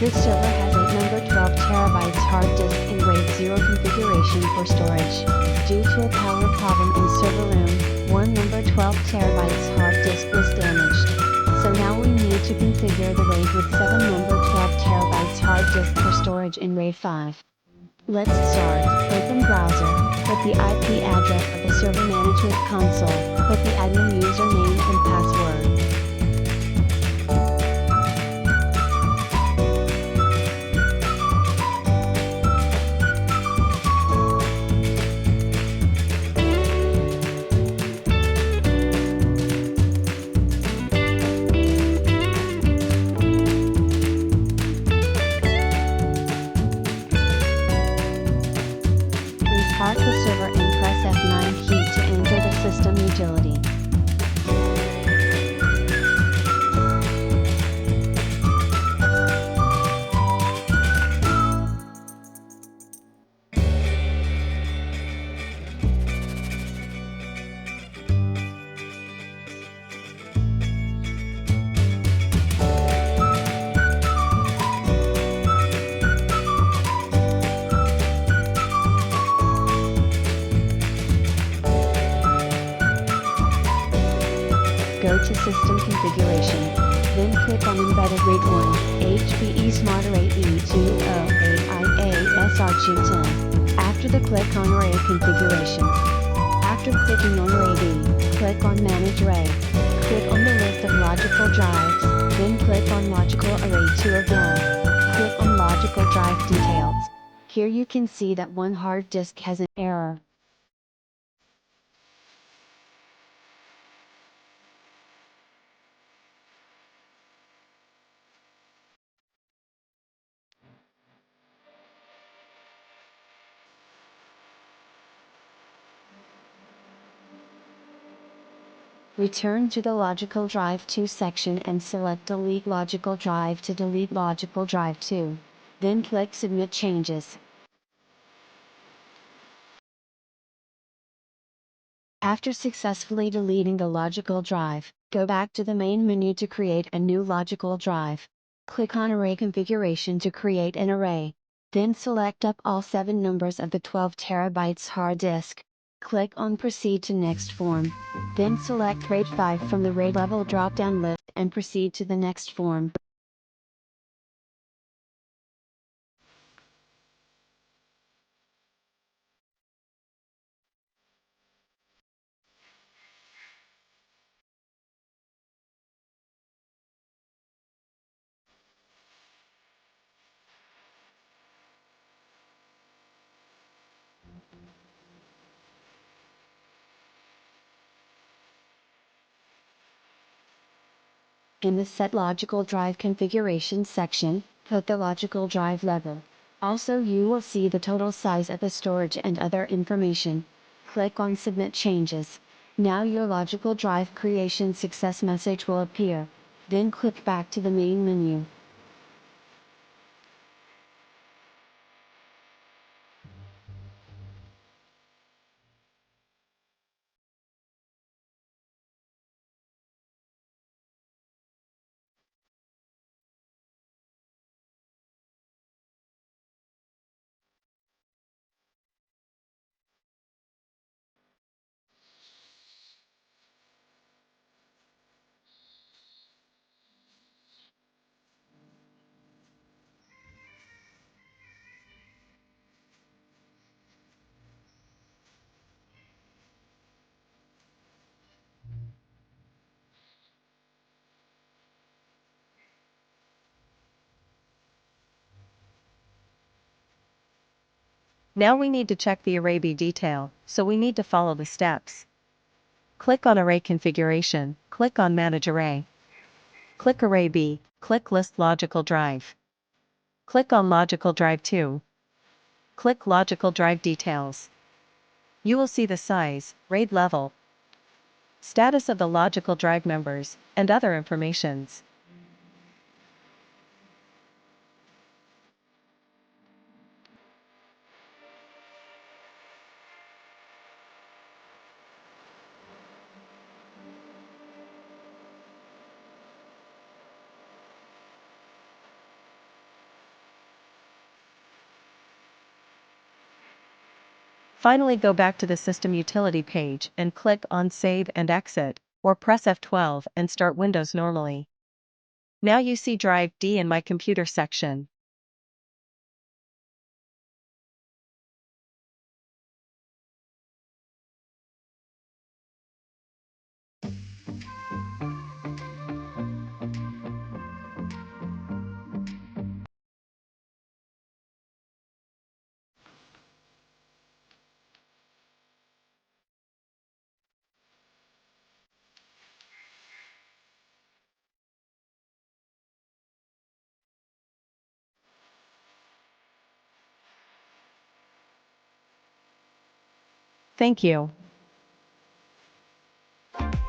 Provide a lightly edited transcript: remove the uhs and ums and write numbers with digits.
This server has a number 12 terabytes hard disk in RAID 0 configuration for storage. Due to a power problem in server room, one number 12 terabytes hard disk was damaged. So now we need to configure the RAID with 7 number 12 terabytes hard disk for storage in RAID 5. Let's start. Open browser, put the IP address of the server management console, put the admin username and password. Restart the server and press F9 key to enter the system utility. Go to System Configuration, then click on Embedded RAID 1, HPE Smart Array E20AIA-SRG10. After the click on Array Configuration. After clicking on Array B, click on Manage Array. Click on the list of logical drives, then click on Logical Array 2 again. Click on Logical Drive Details. Here you can see that one hard disk has an error. Return to the Logical Drive 2 section and select Delete Logical Drive to delete Logical Drive 2. Then click Submit Changes. After successfully deleting the logical drive, go back to the main menu to create a new logical drive. Click on Array Configuration to create an array. Then select up all 7 numbers of the 12 terabytes hard disk. Click on Proceed to Next Form. Then select RAID 5 from the RAID level drop-down list and proceed to the next form. In the Set Logical Drive Configuration section, put the logical drive level. Also you will see the total size of the storage and other information. Click on Submit Changes. Now your logical drive creation success message will appear. Then click back to the main menu. Now we need to check the array B detail, so we need to follow the steps. Click on Array Configuration, click on Manage Array. Click Array B, click List Logical Drive. Click on Logical Drive 2. Click Logical Drive Details. You will see the size, RAID level, status of the logical drive members, and other informations. Finally, go back to the System Utility page and click on Save and Exit, or press F12 and start Windows normally. Now you see Drive D in My Computer section. Thank you.